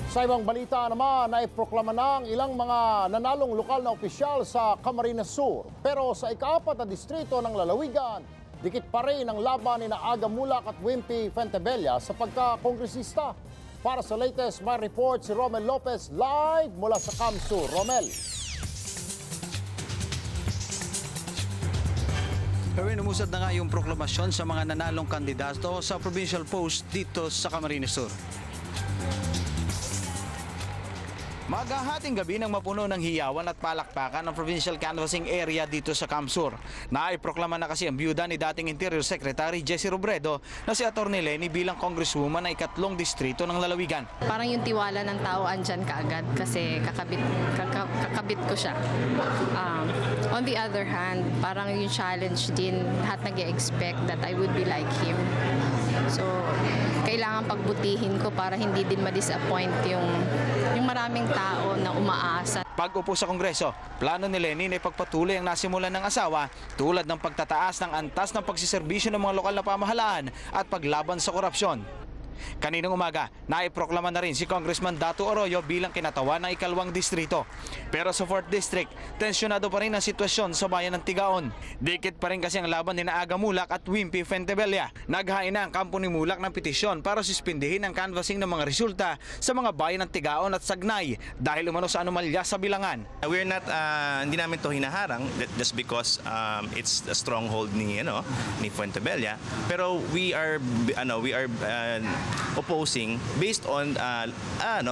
Sa ibang balita naman, naiproklama na ang ilang mga nanalong lokal na opisyal sa Camarines Sur. Pero sa ika-4 na distrito ng Lalawigan, dikit pa rin ang laban ni Aga Mulak at Wimpy Fentebella sa pagka-kongresista. Para sa latest, may report si Romel Lopez live mula sa Camsur. Romel. Umusad na nga yung proklamasyon sa mga nanalong kandidato sa provincial post dito sa Camarines Sur. Maghahating gabi ng mapuno ng hiyawan at palakpakan ng provincial canvassing area dito sa Camsur. Naiproklama na kasi ang byuda ni dating Interior Secretary Jessie Robredo na si Atty. Leni bilang congresswoman ng ikatlong distrito ng Lalawigan. Parang yung tiwala ng tao andyan kaagad kasi kakabit ko siya. On the other hand, parang yung challenge din, lahat nag-expect that I would be like him. So, kailangan pagbutihin ko para hindi din ma-disappoint yung maraming tao na umaasa. Pag-upo sa Kongreso, plano ni Leni na ipagpatuloy ang nasimulan ng asawa tulad ng pagtataas ng antas ng pagsiserbisyo ng mga lokal na pamahalaan at paglaban sa korupsyon. Kaninang umaga, naiproklama na rin si Congressman Dato Arroyo bilang kinatawan ng ikalawang distrito. Pero sa 4th District, tensyonado pa rin ang sitwasyon sa bayan ng Tigaon. Dikit pa rin kasi ang laban ni Aga Mulak at Wimpy Fentebella. Naghain na ang kampo ni Mulak ng petisyon para suspindihin ang canvassing ng mga resulta sa mga bayan ng Tigaon at Sagnay dahil umano sa anomalya sa bilangan. We're not, hindi namin to hinaharang just because it's a stronghold ni Fentebella. Pero we are opposing based on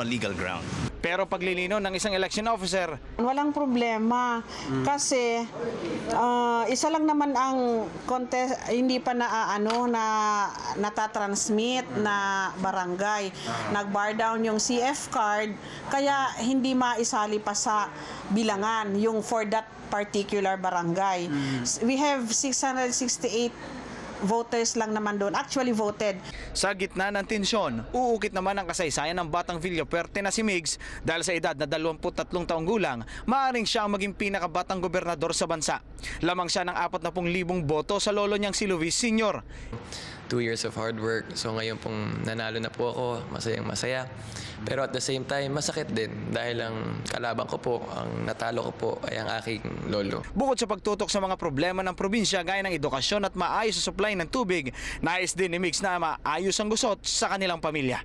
legal ground. Pero paglilino ng isang election officer, walang problema kasi isa lang naman ang contest, hindi pa natatransmit na barangay. Nag-bar down yung CF card kaya hindi maisali pa sa bilangan yung for that particular barangay. We have 668 voters lang naman doon, actually voted. Sa gitna ng tensyon, uukit naman ang kasaysayan ng batang Villafuerte na si Migs dahil sa edad na 23 taong gulang, maaaring siya ang maging pinakabatang gobernador sa bansa. Lamang siya ng 40,000 boto sa lolo niyang si Luis Sr. 2 years of hard work, so ngayon pong nanalo na po ako, masayang-masaya. Pero at the same time, masakit din dahil ang kalaban ko po, ang natalo ko po ay ang aking lolo. Bukod sa pagtutok sa mga problema ng probinsya gaya ng edukasyon at maayos sa supply ng tubig, nais din ni Mix na maayos ang gusot sa kanilang pamilya.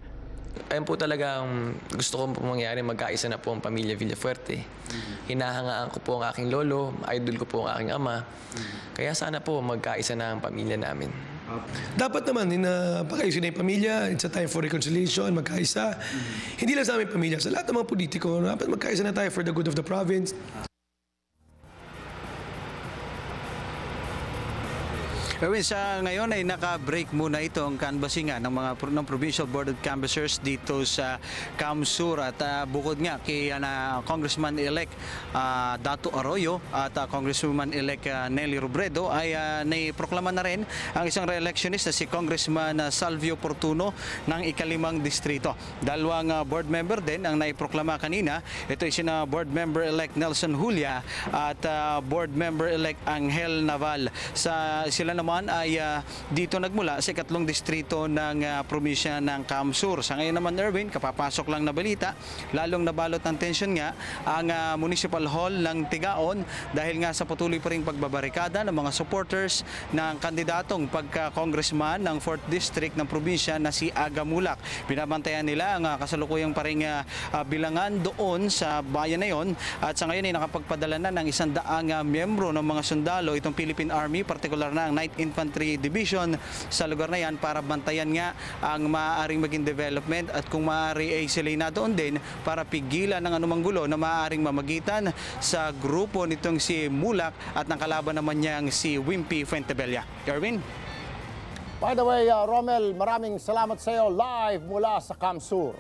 Ayun po talaga ang gusto ko po mangyari, magkaisa na po ang pamilya Villafuerte. Hinahangaan ko po ang aking lolo, idol ko po ang aking ama. Kaya sana po magkaisa na ang pamilya namin. Dapat naman, napakaisa na yung pamilya. It's a time for reconciliation, magkaisa. Hindi lang sa aming pamilya, sa lahat ng mga politiko, dapat magkaisa na tayo for the good of the province. Sa ngayon ay naka-break muna itong canvassingan ng Provincial Board of Canvassers dito sa Camsur at bukod nga kay Congressman-elect Dato Arroyo at Congresswoman-elect Nelly Robredo ay naiproklama na rin ang isang re-electionist na si Congressman Salvio Portuno ng ika-5 distrito. Dalawang board member din ang naiproklama kanina. Ito ay sina board member-elect Nelson Julia at board member-elect Angel Naval. Sila naman ay dito nagmula sa ikatlong distrito ng probinsya ng Camsur. Sa ngayon naman, Erwin, kapapasok lang na balita, lalong nabalot ng tensyon nga ang Municipal Hall ng Tigaon dahil nga sa patuloy pa ring pagbabarikada ng mga supporters ng kandidatong pagka-congressman ng 4th District ng probinsya na si Aga Mulak. Binabantayan nila ang kasalukuyang pa ring bilangan doon sa bayan na yon at sa ngayon ay nakapagpadala na ng 100 miyembro ng mga sundalo itong Philippine Army, partikular na ang 9th Infantry Division sa lugar na yan para bantayan nga ang maaaring maging development at kung maaari ay sila'y na doon din para pigilan ng anumang gulo na maaaring mamagitan sa grupo nitong si Mulak at ng kalaban naman niyang si Wimpy Fentebella. Erwin? By the way, Romel, maraming salamat sa iyo live mula sa Camsur.